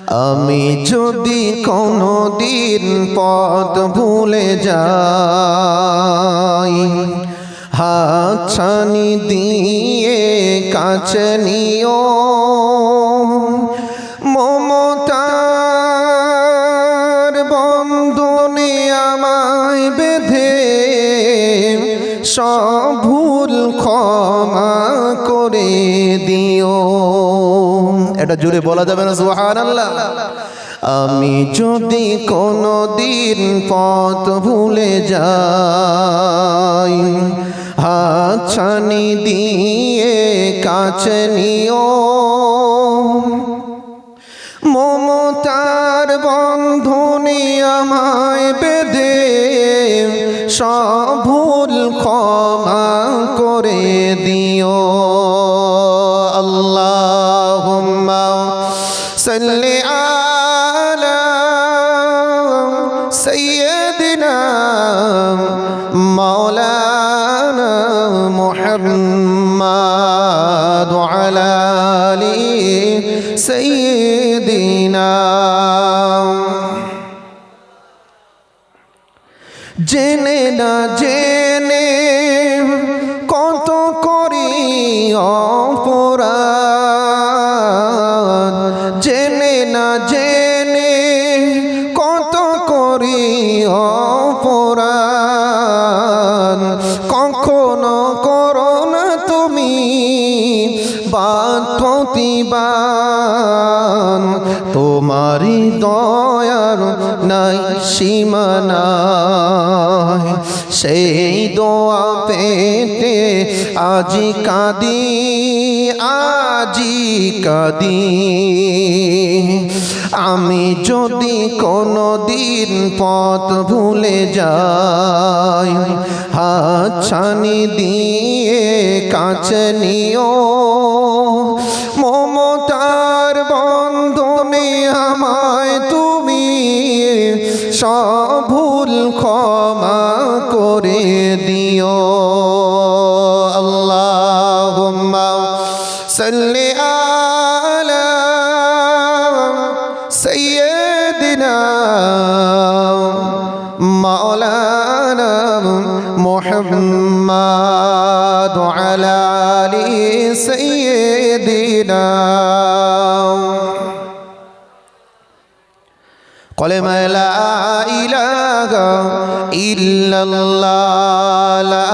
আমি যদি কোনো দিন পথ ভুলে যাই, হাতছানি দিয়ে কাছে নিও, মমতার বন্ধনে আমায় বেঁধে সব ভুল ক্ষমা করে দিও। এটা জুড়ে বলা যাবে না সুবহানাল্লাহ? আমি যদি কোনো দিন পথ ভুলে যাই, হাতছানি দিয়ে কাছে নিও, মমতার বন্ধনে আমায় বেঁধে সব ভুল ক্ষমা করে দিও। আল্লাহুম্মা সাল্লি আলা সাইয়্যিদিনা মাওলানা মুহাম্মাদ ওয়া আলা আলি সাইয়্যিদিনা। জেনে না জেনে কত করি অপরাধ, জেনে না জেনে কত করি অপরাধ, কখনো করো না তুমি বাদ প্রতিবাদ, তোমারি দয়ার নাই সীমানা, সেই দোয়া পেতে আজি কাঁদি, আজি কাঁদি। আমি যদি কোনো দিন পথ ভুলে যাই, হাতছানি দিয়ে কাছে নিও, মমতার বন্ধনে আমায় তুমি সব ভুল ক্ষমা করে দিও। আল্লাহুম্মা সাল্লি আলা সাইয়্যিদিনা মাওলানা মুহাম্মাদ ওয়া আলা আলি সাইয়্যিদিনা। কলেমা লা ইলাহা ইল্লাল্লাহ, লা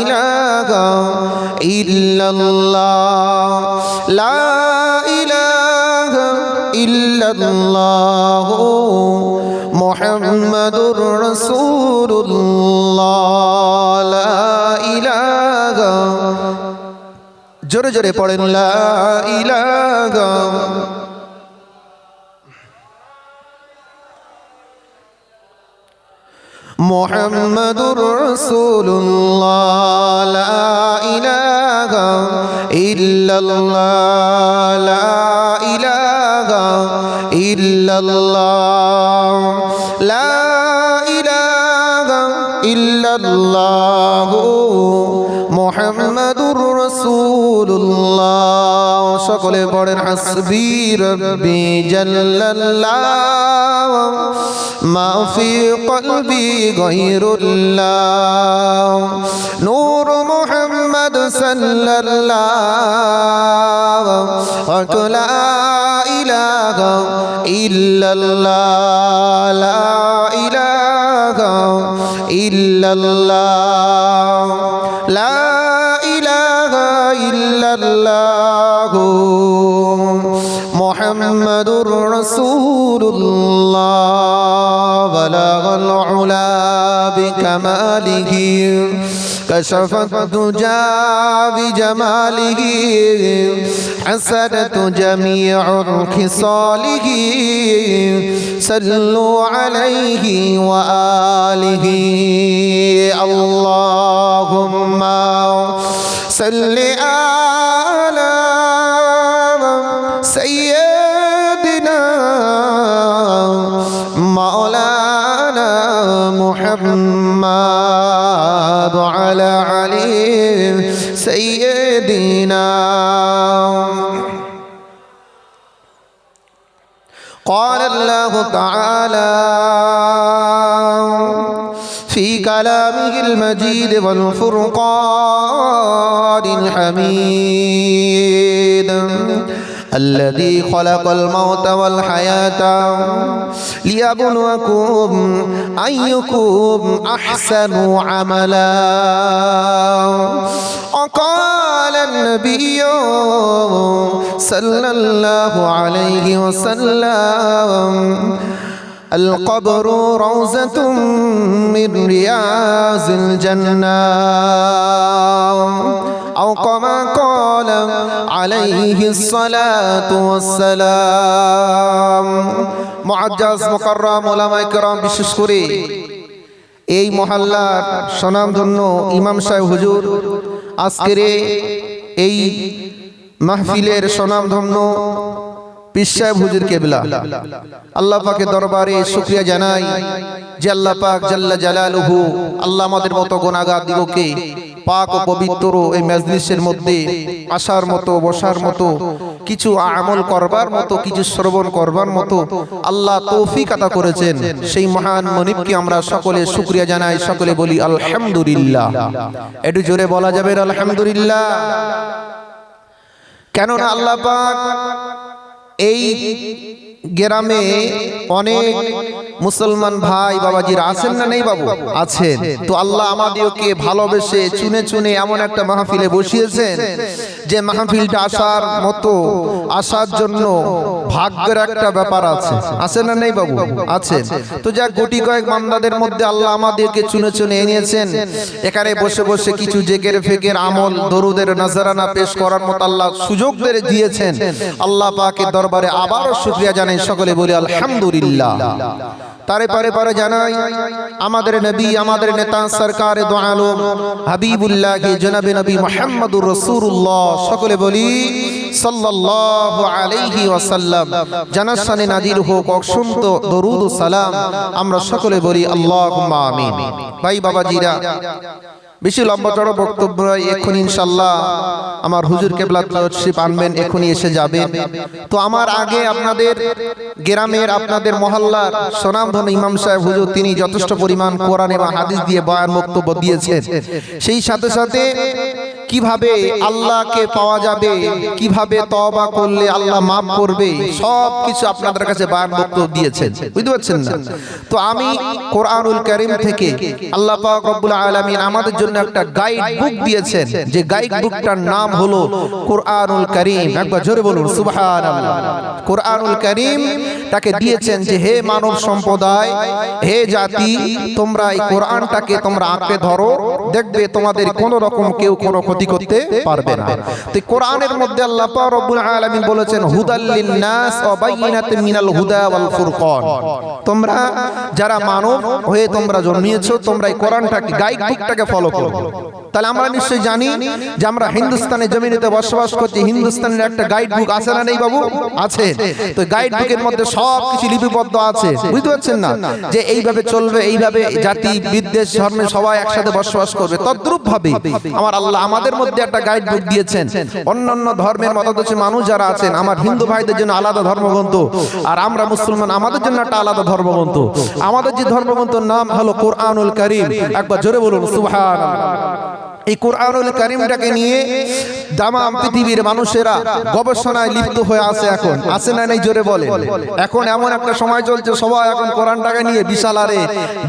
ইলাহা ইল্লাল্লাহ, লা ইলাহা ইল্লাল্লাহ মুহাম্মাদুর রাসূলুল্লাহ, লা ইলাহা, জোরে জোরে পড়েন লা ইলাহা মুহাম্মাদুর রাসূলুল্লাহ, লা ইলাহা ইল্লাল্লাহ, লা ইলাহা ইল্লাল্লাহ, লা ইলাহা ইল্লাল্লাহ মুহাম্মাদুর রাসূলুল্লাহ। সকলে পড়েন হাসবি রাব্বি জাল্লাল্লাহ মা ফি কলবি গায়রুল্লাহ, নূর মুহাম্মদ সাল্লাল্লাহু লা ইলাহা ইল্লাল্লাহ, লা ইলাহা ইল্লাল্লাহ, লা ইলাহা ইল্লাল্লাহ মুহাম্মাদুর রাসূলুল্লাহ। বালাগাল উলা বিকামালিহি كشفت الدجى بجماله، حسنت جميع خصاله، صلوا عليه وآله. اللهم صل على سيدنا مولانا محمد وعلى علي سيدنا قال الله تعالى في كلامه المجيد والفرقان الحميد الذي خلق الموت والحياة ليبلوكم أيكم أحسن عملا وقال النبي صلى الله عليه وسلم القبر روضة من رياض الجنة أو كما قال عليه الصلاة والسلام মুআজ্জাজ মুকাররম উলামায়ে কেরাম বিশেষ করে এই মহল্লার স্বনামধন্য ইমাম সাহেব হুজুর আজকের এই মাহফিলের স্বনামধন্য পীর সাহেব হুজুর কেবলা আল্লাহ পাকের দরবারে শুকরিয়া জানাই যে আল্লাহ পাক জাল্লা জালালুহু আল্লাহ আমাদের মতো গুনাহগার দিগকে পাক ও পবিত্র এই মজলিসের মধ্যে আসার মতো বসার মতো কিছু আমল করবার মতো কিছু শ্রবণ করবার মতো আল্লাহ তৌফিক আতা করেছেন সেই মহান মনিবকে আমরা সকলে শুকরিয়া জানাই সকলে বলি আলহামদুলিল্লাহ একটু জোরে বলা যাবে আলহামদুলিল্লাহ কেননা আল্লাহ পাক এই গ্রামে অনেক মুসলমান ভাই বাবাজিরা আছেন না নেই বাবু আছেন তো আল্লাহ আমাদেরকে ভালোবেসে চুনে চুনে এমন একটা মাহফিলে বসিয়েছেন যে মাহফিলটা আসার মতো আসার জন্য ভাগ্যের একটা ব্যাপার আছে আছেন না নেই বাবু আছেন তো যা কোটি কয়েক বান্দাদের মধ্যে আল্লাহ আমাদেরকে চুনে চুনে এনেছেন এখানে বসে বসে কিছু জেকের ফেকের আমল দরুদের নজরানা পেশ করার মতো আল্লাহ সুযোগ দিয়েছেন আল্লাহ পাকের দরবারে আবারও শুকরিয়া জানাই সকলে বলি আলহামদুলিল্লাহ তারে পারে পারে জানাই আমাদের নবী আমাদের নেতা সরকার দো আলম হাবিবুল্লাহ জনাবে নবী মুহাম্মদুর রাসূলুল্লাহ সকলে বলি সাল্লাল্লাহু আলাইহি ওয়াসাল্লাম জানার শানে নাজিল হোক অসংখ্য দরুদ ও সালাম আমরা সকলে বলি আল্লাহুম্মা আমিন ভাই বাবাজিরা বেশি লম্বা চড়া বক্তব্য এখন ইনশাআল্লাহ আমার হুজুর কেবলা তশরিফ আনবেন এখনই এসে যাবেন তো আমার আগে আপনাদের গ্রামের আপনাদের মহল্লার সুনামধন্য ইমাম সাহেব হুজুর তিনি যথেষ্ট পরিমাণ কোরআন এবং হাদিস দিয়ে বয়ান বক্তব্য দিয়েছেন সেই সাথে সাথে কিভাবে আল্লাহকে পাওয়া যাবে কিভাবে তওবা করলে আল্লাহ maaf করবে সব কিছু আপনাদের কাছে বয়ান বক্তব্য দিয়েছেন বুঝতে পারছেন না তো আমি কোরআনুল কারীম থেকে আল্লাহ পাক রব্বুল আলামিন আমাদের জন্য একটা গাইড বুক দিয়েছেন যে গাইড বুকটার নাম হলো কোরআনুল কারীম একবার জোরে বলুন সুবহানাল্লাহ কোরআনুল কারীম তাকে দিয়েছেন যে হে মানব সম্প্রদায় হে জাতি তোমরা এই কোরআনটাকে তোমরা আঁকড়ে ধরো দেখবে তোমাদের কোনো রকম কেউ কোনো ক্ষতি করতে পারবে না তো কোরআনের মধ্যে আল্লাহ পাক রব্বুল আলামিন বলেছেন হুদাল লিন-নাস ওয়া বাইয়িনাতিন মিনাল হুদা ওয়াল ফুরকান তোমরা যারা মানব হয়ে তোমরা জন্মিয়েছো তোমরা এই কোরআনটাকে গাইড বুকটাকে ফলো করো তাহলে আমরা নিশ্চয়ই জানি যে আমরা হিন্দুস্তানের জমিনেতে বসবাস করছি হিন্দুস্তানের একটা গাইড বুক আছে না নেই বাবু আছে তো গাইড বুকের মধ্যে সব কিছু লিপিবদ্ধ আছে বুঝতে পারছেন না যে এইভাবে চলবে এইভাবে জাতি বিদ্বেষ ধর্মে সবাই একসাথে বসবাস করবে তদ্রূপ ভাবে আমার আল্লাহ আমাদের মধ্যে একটা গাইড বুক দিয়েছেন অন্যান্য ধর্মের মতাদর্শী মানুষ যারা আছেন আমার হিন্দু ভাইদের জন্য আলাদা ধর্মগ্রন্থ আর আমরা মুসলমান আমাদের জন্য একটা আলাদা ধর্মগ্রন্থ আমাদের যে ধর্মগ্রন্থের নাম হলো কোরআনুল কারীম একবার জোরে বলুন সুবহানাল্লাহ এই কোরআনুল কারীমটাকে নিয়ে তামাম পৃথিবীর মানুষেরা গবেষণায় লিপ্ত হয়ে আছে এখন আছে না নাই জোরে বলে এখন এমন একটা সময় চলছে সবাই এখন কোরআনটাকে নিয়ে বিশাল আরে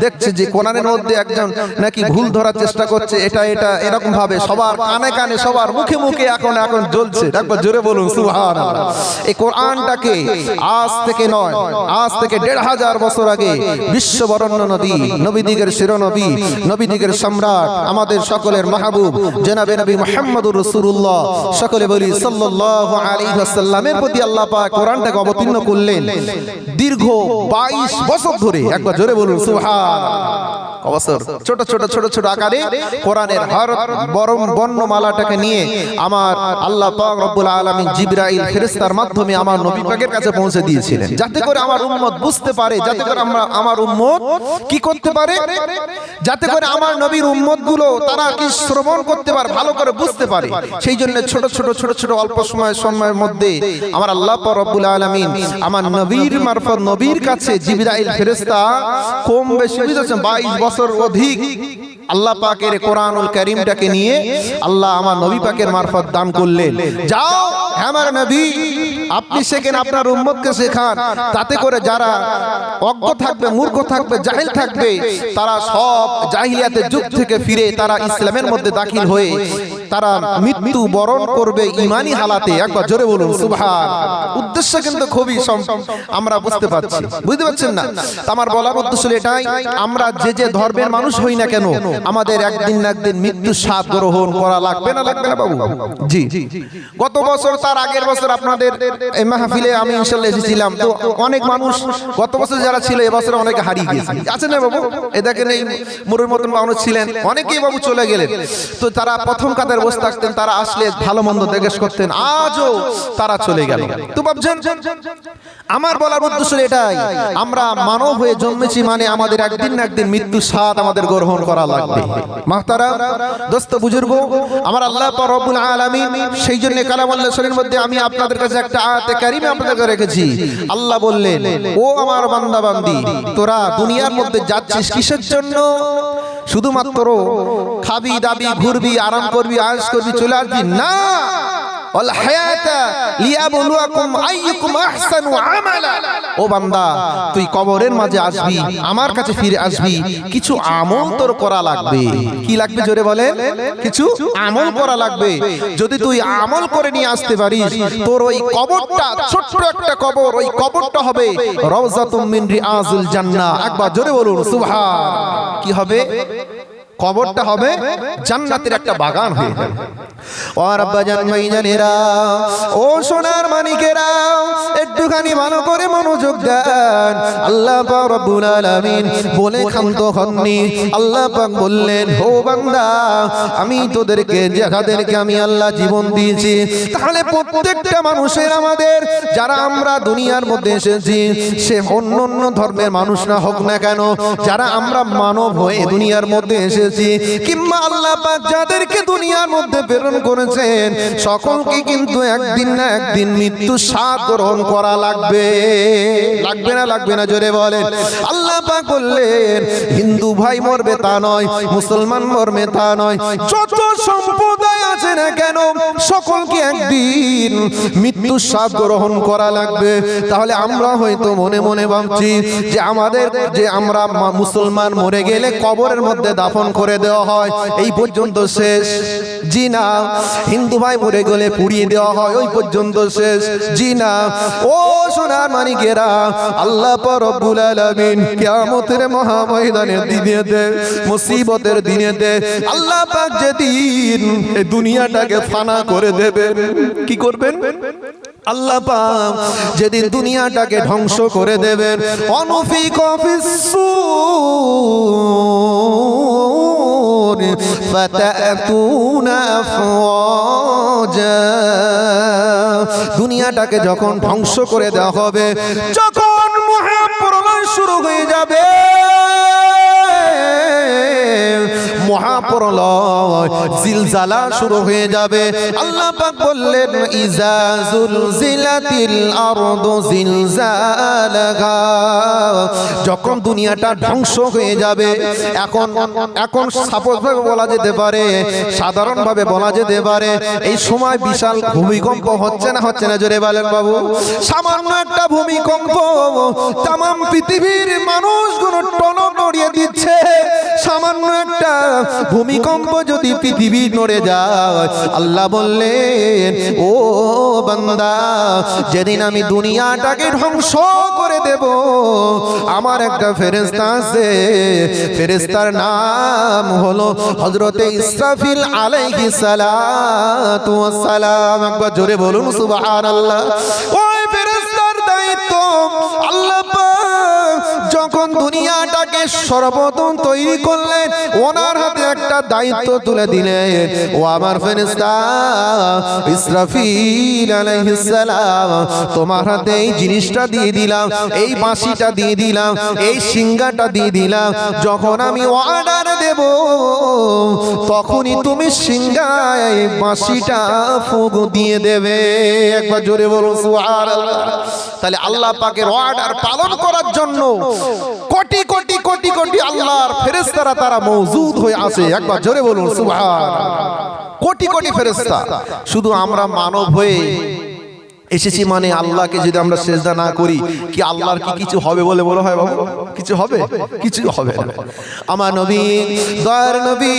দেখছে যে কোরআনের মধ্যে একজন নাকি ভুল ধরার চেষ্টা করছে এটা এরকম ভাবে সবার কানে কানে সবার মুখে মুখে এখন জ্বলছে একবার জোরে বলুন সুবহানাল্লাহ এই কোরআনটাকে আজ থেকে নয় আজ থেকে ১৫০০ বছর আগে বিশ্ববরণ্য নবী নবীদিগের শিরোনবী নবীদিগের সম্রাট আমাদের সকলের মাহবুব জনাবে নবী মুহাম্মদুর রাসূলুল্লাহ সকলে বলি সাল্লাল্লাহু আলাইহি ওয়াসাল্লামের প্রতি আল্লাহ পাক কোরআনটাকে অবতীর্ণ করলেন দীর্ঘ 22 বছর ধরে একবার জোরে বলুন সুবহানাল্লাহ বছর ছোট ছোট ছোট ছোট আকারে কোরআনের হর বর্ণমালাটাকে নিয়ে আমার আল্লাহ পাক রব্বুল আলামিন জিবরাইল ফেরেশতার মাধ্যমে আমার নবী পাকের কাছে পৌঁছে দিয়েছিলেন, যাতে করে আমার উম্মত বুঝতে পারে, যাতে করে আমার উম্মত কি করতে পারে, যাতে করে আমার নবীর উম্মতগুলো তারা কি শ্রবণ করতে পারে, ভালো করে বুঝতে পারে। সেই জন্য ছোট ছোট ছোট ছোট অল্প সময়ের মধ্যে আমার আল্লাহ পাক রব্বুল আলামিন আমার নবীর মারফত নবীর কাছে জিবরাইল ফেরেশতা কম বেশি 22 বছর অধিক আল্লাহ পাকের কোরআনুল কারীমটাকে নিয়ে আল্লাহ আমার নবী পাকের মারফত দান করলেন। যাও আমার নবী, আপনি শেখেন, আপনার উম্মতকে শেখান, তাতে করে যারা অজ্ঞ থাকবে, মূর্খ থাকবে, জাহিল থাকবে, তারা সব জাহিলিয়াতের যুগ থেকে ফিরে তারা ইসলামের মধ্যে দাখিল হয়ে তারা মৃত্যু বরণ করবে ঈমানি হালাতে। একবার জোরে বলুন সুবহান। উদ্দেশ্য কিন্তু খুবই আমরা বুঝতে পারছি, বুঝতে পারছেন না? আমার বলার উদ্দেশ্য এটাই, আমরা যে যে ধর্মের মানুষ হই না কেন, আমাদের একদিন না একদিন মৃত্যুর স্বাদ গ্রহণ করা লাগবে না, লাগবে না বাবু? জি। গত বছর তার আগের বছর আপনাদের এই মাহফিলে আমি ইনশাআল্লাহ এসেছিলাম, তো অনেক মানুষ গত বছর যারা ছিল এবছর অনেকে হারিয়ে গেছে, আছে না বাবু? এ দেখেন এই মুরুর মতন মানুষ ছিলেন, অনেকেই বাবু চলে গেলেন। তো তারা প্রথম কাতারে বসে থাকতেন, তারা আসলে ভালো মন্দ জিজ্ঞেস করতেন, আজও তারা চলে গেল। তো ভাবছেন, আমার বলার উদ্দেশ্য এটাই, আমরা মানব হয়ে জন্মেছি মানে আমাদের একদিন না একদিন মৃত্যুর স্বাদ আমাদের গ্রহণ করা লাগবে। মাহতারাম দোস্ত বুজুর্গ, আমার আল্লাহ পাক রব্বুল আলামিন সেই জন্য কালামুল্লাহ শরীফের মধ্যে আমি আপনাদের কাছে একটা আয়াতে কারিমে আপনাদের রেখেছি। আল্লাহ বললেন, ও আমার বান্দা বান্দি, তোরা দুনিয়ার মধ্যে যাচ্ছিস কিসের জন্য? শুধুমাত্র খাবি দাবি, ঘুরবি, আরাম করবি, আয়েশ করবি, চলে আসবি না। ওয়াল হায়াতা লিয়াবলুয়াকুম আইয়ুকুম আহসানু আমালা। ও বান্দা, তুই কবরের মাঝে আসবি, আমার কাছে ফিরে আসবি, কিছু আমল তোর করা লাগবে। কি লাগবে জোরে বলেন? কিছু আমল করা লাগবে। যদি তুই আমল করে নিয়ে আসতে পারিস, তোর ওই কবরটা, ছোট্ট একটা কবর, ওই কবরটা হবে রাউযাতুম মিন রিয়াজিল জান্নাহ। একবার জোরে বলুন সুবহান। কি হবে? কবরটা হবে জান্নাতের একটা বাগান হয়ে যাবে। ও আব্বাজান ভাইজানেরা, ও সোনার মানিকেরা, একটুখানি ভালো করে মনোযোগ দেন। আল্লাহ পাক রব্বুল আলামিন বলে ক্ষান্ত হননি। আল্লাহ পাক বললেন, ও বান্দা, আমি তোদেরকে যাদেরকে আমি আল্লাহ জীবন দিয়েছি, তাহলে প্রত্যেকটা মানুষের, আমাদের যারা আমরা দুনিয়ার মধ্যে এসেছি, সে অন্য অন্য ধর্মের মানুষ না হোক না কেন, যারা আমরা মানব হয়ে দুনিয়ার মধ্যে এসেছি, কিংবা আল্লাহ পাক যাদেরকে দুনিয়ার মধ্যে প্রেরণ করেছেন, সকলকে কিন্তু একদিন না একদিন মৃত্যু স্বাদ গ্রহণ করা লাগবে। লাগবে না, লাগবে না? জোরে বলেন। আল্লাহ পাক বললেন, হিন্দু ভাই মরবে তা নয়, মুসলমান মরবে তা নয়, যত সম্প্রদায় আছে না কেন, সকলকে একদিন মৃত্যু স্বাদ গ্রহণ করা লাগবে। তাহলে আমরা হয়তো মনে মনে ভাবছি যে আমাদের, যে আমরা মুসলমান মরে গেলে কবরের মধ্যে দাফন করে দেওয়া হয়, এই পর্যন্ত শেষ। জি না। হিন্দু ভাই মরে গেলে পুড়িয়ে দেওয়া হয়, ওই পর্যন্ত শেষ। জি না। ও সোনার মানিকেরা, আল্লাহ পাক রব্বুল আলামিন কিয়ামতের মহা ময়দানের দিনেতে, মুসিবতের দিনেতে আল্লাহ পাক যেদিন এই দুনিয়াটাকে ফানা করে দেবেন, কি করবেন? আল্লাহ পাক যেদিন দুনিয়াটাকে ধ্বংস করে দেবেন, অনুফিকা ফিস-সূর ফাতাতুনা আফওয়াজা। দুনিয়াটাকে যখন ধ্বংস করে দেওয়া হবে, যখন মহাপ্রলয় শুরু হয়ে যাবে, মহাপ্রলয়, জিলজালা শুরু হয়ে যাবে। আল্লাহ পাক বললেন, ইজা জুলজিলাতিল আরদু জিলজালাহা। যখন দুনিয়াটা ধ্বংস হয়ে যাবে, এখন সাপোজভাবে বলা যেতে পারে, সাধারণভাবে বলা যেতে পারে, এই সময় বিশাল ভূমিকম্প হচ্ছে না, হচ্ছে না? জোরে বলেন বাবু। সামান্য একটা ভূমিকম্প তামাম পৃথিবীর মানুষগুলো টনক নড়িয়ে দিচ্ছে। সামান্য একটা ভূমিকম্প যদি পৃথিবী নড়ে যায়, আল্লাহ বললেন, ও বান্দা, যেদিন আমি দুনিয়াটাকে ধ্বংস করে দেব, আমার একটা ফেরেশতা আছে, ফেরেশতার নাম হলো হযরতে ইসরাফিল আলাইহিস সালাতু ওয়াস সালাম। একবার জোরে বলুন সুবহানাল্লাহ। ওই ফেরেশতার দায়িত্ব আল্লাহ পাক যখন দুনিয়াটাকে সর্বপ্রথম তৈরি করলেন ওনার হাতে একটা দায়িত্ব তুলে দিলেন, ও আমার ফেরেশতা ইসরাফিল আলাইহিস সালাম, তোমার হাতে এই জিনিসটা দিয়ে দিলাম, এই বাঁশিটা দিয়ে দিলাম, এই সিংহাটা দিয়ে দিলাম। যখন আমি অর্ডার দেব তখনই তুমি সিংহায় বাঁশিটা ফুঁক দিয়ে দেবে। একবার জোরে বলুন সুবহানাল্লাহ। তাহলে আল্লাহ পাকের অর্ডার পালন করার জন্য কোটি কোটি কোটি কোটি আল্লাহর ফেরেশতারা তারা মওজুদ হয়ে আছে। একবার জোরে বলুন সুবহানাল্লাহ। কোটি কোটি ফেরেশতা। শুধু আমরা মানব হয়ে এসেছি মানে আল্লাহকে যদি আমরা সেজদা না করি কি আল্লাহর কি কিছু হবে বলে মনে হয় বাবু? কিছু হবে? কিছু হবে না। আমার নবী, দয়ার নবী,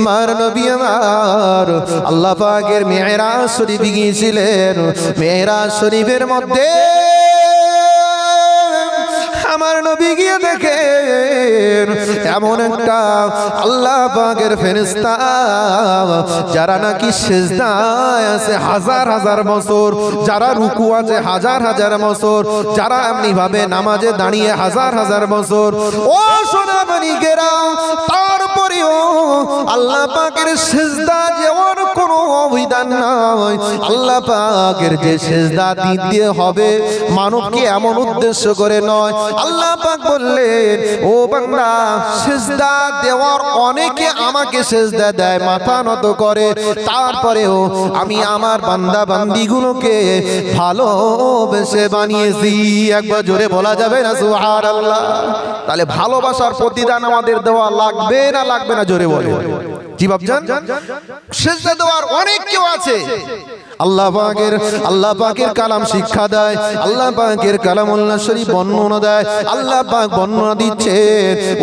মার নবী আমার আল্লাহ পাকের মেরাজ শরীফে গিয়েছিলেন। মেরাজ শরীফের মধ্যে আমার নবী গিয়ে দেখেন এমন একটা আল্লাহ পাকের ফেরেশতা যারা নাকি সিজদায় আছে হাজার হাজার বছর, যারা রুকু আছে হাজার হাজার বছর, যারা এমনি ভাবে নামাজে দাঁড়িয়ে হাজার হাজার বছর। ও সোনামণিকেরা, তারপরেও আল্লাহ পাকের সিজদা যাওয়ার কোনো অভিধান নাই। আল্লাহ পাকের যে সিজদা দিতে হবে মানবকে এমন উদ্দেশ্য করে নয়। আল্লাহ পাক বললেন, ও বান্দা, সিজদা দেওয়ার অনেকে আমাকে সিজদা দেয়, মাথা নত করে, তারপরেও আমি আমার বান্দা বান্দিগুলোকে ভালোবেসে বানিয়েছি। একবার জোরে বলা যাবে না সুবহানাল্লাহ? তাহলে ভালোবাসার প্রতিদান আমাদের দেওয়া লাগবে না লাগবে না? জোরে বলে। জি বাপজান, সিজদা দেওয়ার অনেক কেউ আছে। আল্লাহ পাকের কালাম শিক্ষা দেয়, আল্লাহ পাকের কালামুল্লাহ শরীফ বর্ণনা দেয়। আল্লাহ পাক বর্ণনা দিচ্ছে,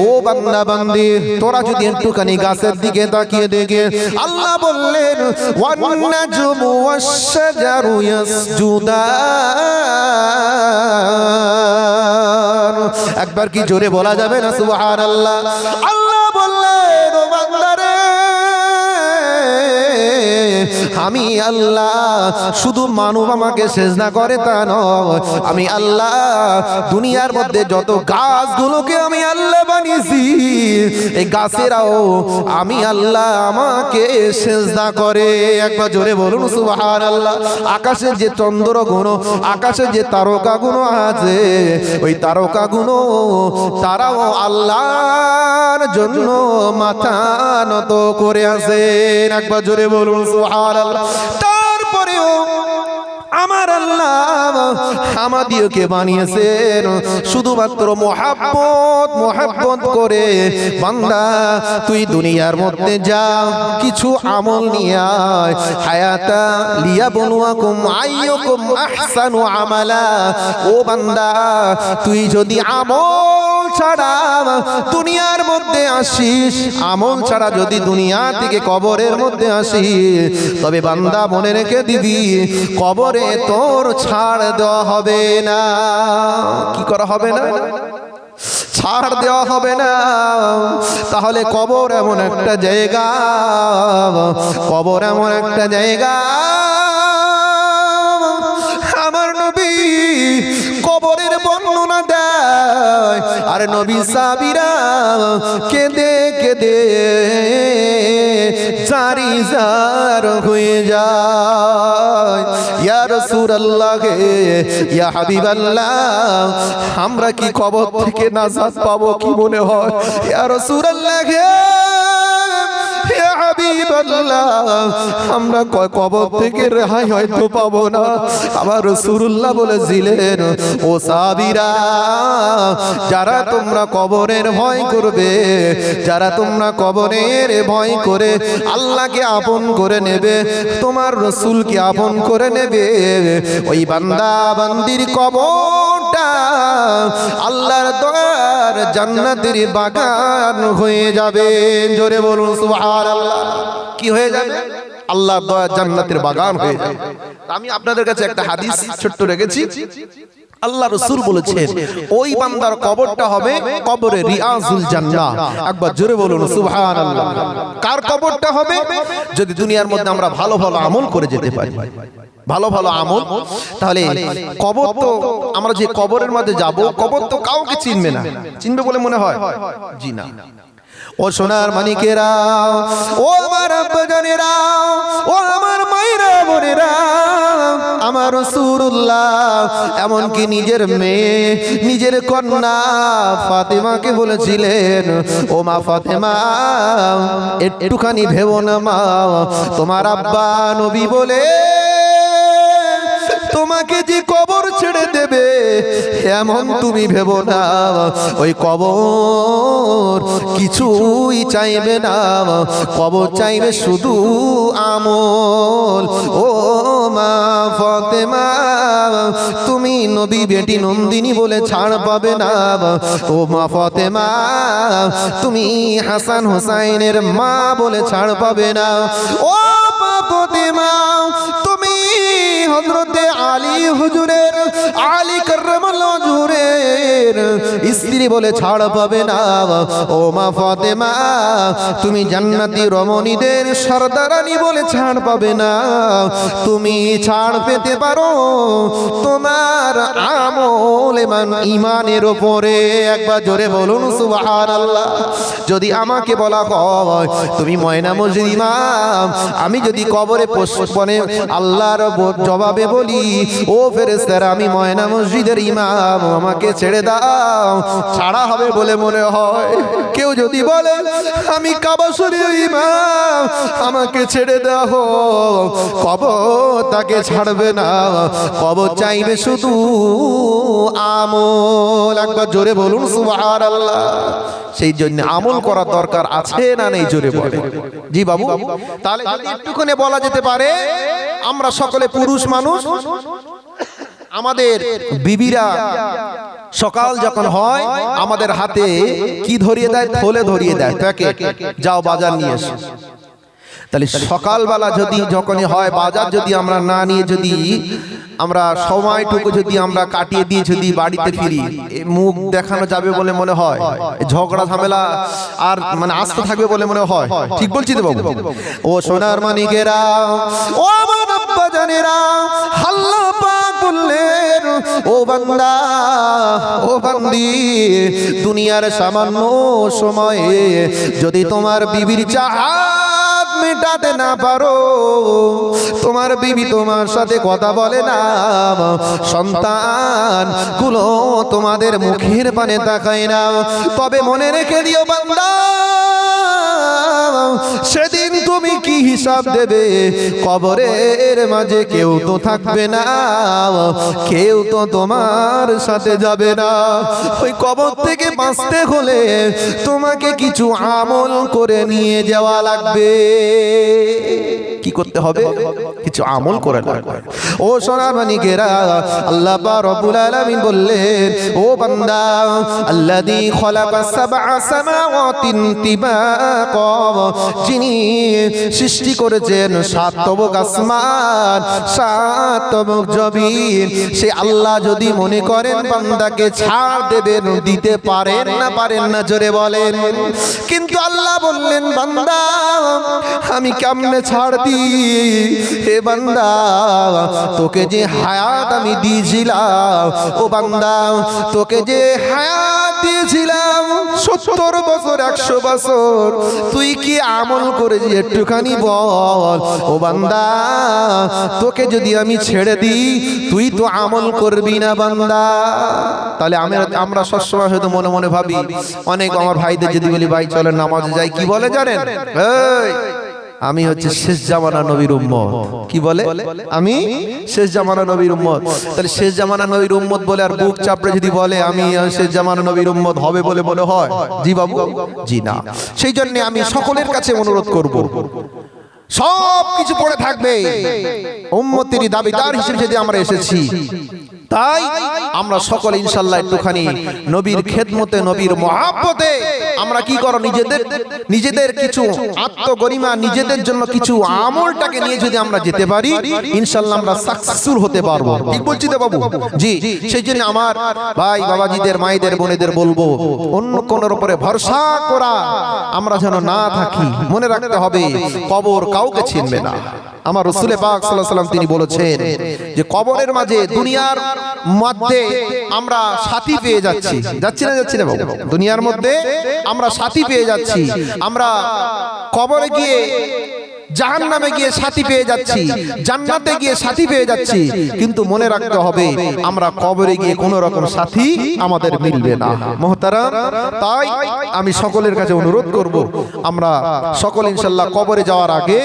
ও বান্দা বান্দি, তোরা যদি একটুখানি গাছের দিকে তাকিয়ে দেখে, আল্লাহ বললেন ওয়ান নাজমু ওয়াশ-শাজারু ইয়াসজুদান। একবার কি জোরে বলা যাবে না সুবহানাল্লাহ? আল্লাহ বললেন, ও বান্দারে, আমি আল্লাহ শুধু মানব আমাকে সেজদা করে তা নয়, আমি আল্লাহ দুনিয়ার মধ্যে যত গাছগুলোকে আমি আল্লাহ বানিয়েছি এই গাছেরাও আমি আল্লাহ আমাকে সেজদা করে। একবার জোরে বলুন সুবহানাল্লাহ। আকাশের যে চন্দ্রগুলো, আকাশের যে তারকাগুলো আছে, ওই তারকাগুলো তারাও আল্লাহর জন্য মাথা নত করে আছেন। একবার জোরে বলুন সুবহানাল্লাহ। তারপরেও আমার আল্লাহ আমাদিওকে বানিয়েছেন শুধুমাত্র মোহাব্বত করে। বান্দা, তুই দুনিয়ার মধ্যে যা, কিছু আমল নিয়ে আয়। হায়াতা লিয়াবলুয়াকুম আইয়ুকুম আহসানু আমালা। ও বান্দা, তুই যদি আমল ছাড়া দুনিয়ার মধ্যে আসিস, আমল ছাড়া যদি দুনিয়া থেকে কবরের মধ্যে আসিস, তবে বান্দা মনে রেখে দিবি কবরে তোর ছাড় দেওয়া হবে না। কি করা হবে না? ছাড় দেওয়া হবে না। তাহলে কবর এমন একটা জায়গা, কবর এমন একটা জায়গা, আমার নবী কবরের বর্ণনা দেয়। আর নবী সাহাবীরা কেঁদে কেঁদে জারিজার হয়ে যায়। ইয়া রাসূলুল্লাহ, ইয়া হাবিবাল্লাহ, আমরা কি কবর থেকে নাজাত পাবো কি মনে হয়? ইয়া রাসূলুল্লাহ, ইয়া হাবিবাল্লাহ, আমরা কবর থেকে রেহাই হয়তো পাবো না। আবার রাসূলুল্লাহ বলেছিলেন, ও সাহাবীরা, যারা তোমরা কবরের ভয় করবে, যারা তোমরা কবরের ভয় করে আল্লাহকে আপন করে নেবে, তোমার রাসূলকে আপন করে নেবে, ওই বান্দা বান্দির কবরটা আল্লাহর দয়ার জান্নাতের বাগান হয়ে যাবে। জোরে বলুন সুবহানাল্লাহ। কি হয়ে যাবে? আল্লাহর দয়ার জান্নাতের বাগান হয়ে যাবে। আমি আপনাদের কাছে একটা হাদিস ছোট্ট রেখেছি। আল্লাহ রাসূল বলেছেন, ওই বান্দার কবরটা হবে কবরে রিয়াজুল জান্নাহ। একবার জোরে বলুন সুবহানাল্লাহ। কার কবরটা হবে? যদি দুনিয়ার মধ্যে আমরা ভালো ভালো আমল করে যেতে পারি। ভালো ভালো আমল। তাহলে কবর তো আমরা যে কবরের মধ্যে যাব, কবর তো কাউকে চিনবে না, চিনবে বলে মনে হয়? জি না। ও সোনার মানিকেরা, ও আমার আব্বাজানেরা, ও আমার মায়েরা বোনেরা, আমার রাসূলুল্লাহ এমনকি নিজের মেয়ে, নিজের কন্যা ফাতেমাকে বলেছিলেন, ও মা ফাতেমা, একটুখানি ভেবো না মা, তোমার আব্বা নবী বলে তোমাকে যে কবর ছেড়ে দেবে এমন তুমি ভেবো না, ওই কবর কিছুই চাইবে না, কবর চাইবে শুধু আমল। ও মা ফাতেমা, তুমি নবী বেটি নন্দিনী বলে ছাড় পাবে না, ও মা ফাতেমা, তুমি হাসান হোসাইনের মা বলে ছাড় পাবে না, ও মা ফাতেমা, তুমি হযরতে আলী হুজুরের, আলী কাররামাল্লাহু হুজুরের স্ত্রী বলে ছাড় পাবে না, ও মা ফাতেমা, তুমি জান্নাতি রমণীদের সরদারানী বলে ছাড় পাবে না, তুমি ছাড় পেতে পারো তোমার আমল এবং ঈমানের উপরে। একবার জোরে বলুন সুবহানাল্লাহ। যদি আমাকে বলা হয় তুমি ময়না মসজিদ ইমাম, আমি যদি কবরে পৌঁছানে আল্লাহর জবাবে বলি, ও ফেরেশতারা আমি ময়না মসজিদের ইমাম, আমাকে ছেড়ে দাও, ছাড়া হবে বলে মনে হয়? কেউ যদি বলে আমি কাবা শরীফের ইমাম, আমাকে ছেড়ে দাও, কবর তাকে ছাড়বে না, কবর চাইবে শুধু আমল। একবার জোরে বলুন সুবহানাল্লাহ। সেই জন্য আমল করার দরকার আছে না নেই? জোরে বলে। জি বাবু। তাহলে যদি একটুখানি বলা যেতে পারে, আমরা সকলে পুরুষ মানুষ, আমাদের বিবিরা সকাল যখন হয় আমাদের হাতে কি ধরিয়ে দেয়? থলে ধরিয়ে দেয়, প্যাকেট, যাও বাজার নিয়ে এসো। তাহলে সকালবেলা যদি যখনই হয় বাজার যদি আমরা না নিয়ে যদি আমরা সময়টুকু যদি আমরা কাটিয়ে দিয়ে যদি বাড়িতে ফিরি, মুখ দেখানো যাবে বলে মনে হয়? ঝগড়া ঝামেলা আর মানে আস্তে থাকবে বলে মনে হয়? ঠিক বলছি তো বাবু? ও সোনার মানিকেরা, ও আমার আব্বা জানেরা, আল্লাহ পাক বললেন, ও বান্দা, ও বান্দি, দুনিয়ার সামান্য সময়ে যদি তোমার বিবির চাহাত মেটাতে না পারো, তোমার বিবি তোমার সাথে কথা বলে না, সন্তান গুলো তোমাদের মুখের পানে তাকায় না, তবে মনে রেখে দিও বান্দা, সেদিন তুমি কি হিসাব দেবে? কবরের মাঝে কেউ তো থাকবে না, কেউ তো তোমার সাথে যাবে না। ওই কবর থেকে বাঁচতে হলে তোমাকে কিছু আমল করে নিয়ে যাওয়া লাগবে। কি করতে হবে? কিছু আমল করে লাগবে। ও সোনার মানিকেরা, আল্লাহ পাক রব্বুল আলামিন বললেন, ও বান্দা, আল্লাযী খালাকাস সাবআ সামাওয়াতিন তিবাকা, যিনি সৃষ্টি করেছেন সাত তবক আসমান, সাত তবক জমিন, সে আল্লাহ যদি মনে করেন বান্দাকে ছাড় দেবেন, দিতে পারেন না? পারেন না? জোরে বলেন। কিন্তু আল্লাহ বললেন, বান্দা আমি কেমনে ছাড় দিই? হে বান্দা, তোকে যে হায়াত আমি দিয়েছিলাম, ও বান্দা, তোকে যে হায়াত দিয়েছিলাম 70 বছর 100 বছর, তুই কি আমল করেছি একটুখানি বল? ও বান্দা, তোকে যদি আমি ছেড়ে দিই তুই তো আমল করবি না বান্দা। তাহলে আমরা সবসময় হয়তো মনে মনে ভাবি, অনেক আমার ভাইদের যদি বলি ভাই চলেন নামাজে যাই, কি বলে জানেন? আমি হচ্ছে শেষ জামানা নবীর উম্মত। কি বলে? আমি শেষ জামানা নবীর উম্মত। তাহলে শেষ জামানা নবীর উম্মত বলে আর বুক চাপড়ে যদি বলে আমি শেষ জামানা নবীর উম্মত হবে বলে মনে হয়? জি বাবু? জি না। সেই জন্য আমি সকলের কাছে অনুরোধ করব, সব কিছু পড়ে থাকবে, উম্মতেরই দাবিদার হিসেবে যদি আমরা এসেছি, তাই আমরা সকলে ইনশাআল্লাহ একটুখানি নবীর খেদমতে, নবীর মহাব্বতে আমরা কি করো, নিজেদের কিছু আত্মগরিমা, নিজেদের জন্য কিছু আমলটাকে নিয়ে যদি আমরা যেতে পারি, ইনশাআল্লাহ আমরা সাকসেসফুল হতে পারবো। ঠিক বলছি তো বাবু? জি। সেই জন্য আমার ভাই বাবাজিদের, মায়েদের, বোনেদের বলবো, অন্য কোনোর উপরে ভরসা করা আমরা যেন না থাকি। মনে রাখতে হবে কবর কাউকে চিনবে না। আমার রাসূল পাক সাল্লাল্লাহু আলাইহি ওয়াসাল্লাম তিনি বলেছেন যে কবরের মাঝে দুনিয়ার মধ্যে আমরা সাথী পেয়ে যাচ্ছি না বাবু, দুনিয়ার মধ্যে আমরা সাথী পেয়ে যাচ্ছি, আমরা কবরে গিয়ে জাহান্নামে গিয়ে সাথী পেয়ে যাচ্ছি, জান্নাতে গিয়ে সাথী পেয়ে যাচ্ছি, কিন্তু মনে রাখতে হবে আমরা কবরে গিয়ে কোনো রকম সাথী আমাদের মিলবে না। মুহতারাম, তাই আমি সকলের কাছে অনুরোধ করব, আমরা সকলে ইনশাআল্লাহ কবরে যাওয়ার আগে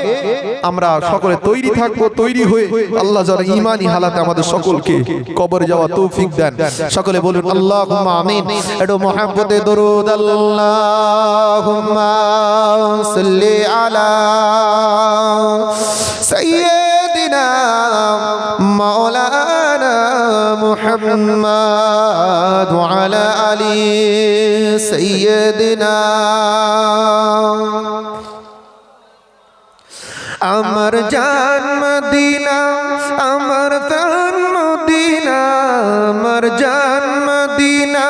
আমরা সকলে তৈরি থাকবো, তৈরি হয়ে আল্লাহ যারা ঈমানি হালাতে আমাদের সকলকে কবরে যাওয়া তৌফিক দেন। সকলে বলুন আল্লাহুম্মা আমিন। একটু মুহাব্বতে দরুদ আল্লাহুম্মা সাল্লি আলা সাইয়্যিদিনা মাওলানা মুহাম্মদ ওয়া আলা আলি সাইয়্যিদিনা। আমার জান মদিনা, আমার প্রাণ মদিনা, আমার জান মদিনা,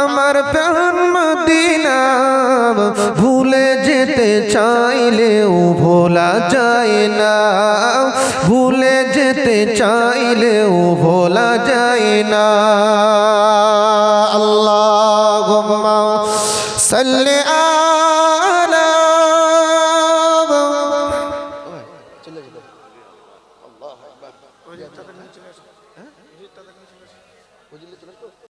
আমার প্রাণ মদিনা, ভুলে যেতে চাইলেও ভোলা যায় না, ভুলে যেতে চাইলেও ভোলা যায় না। আল্লাহুম্মা সাল্লি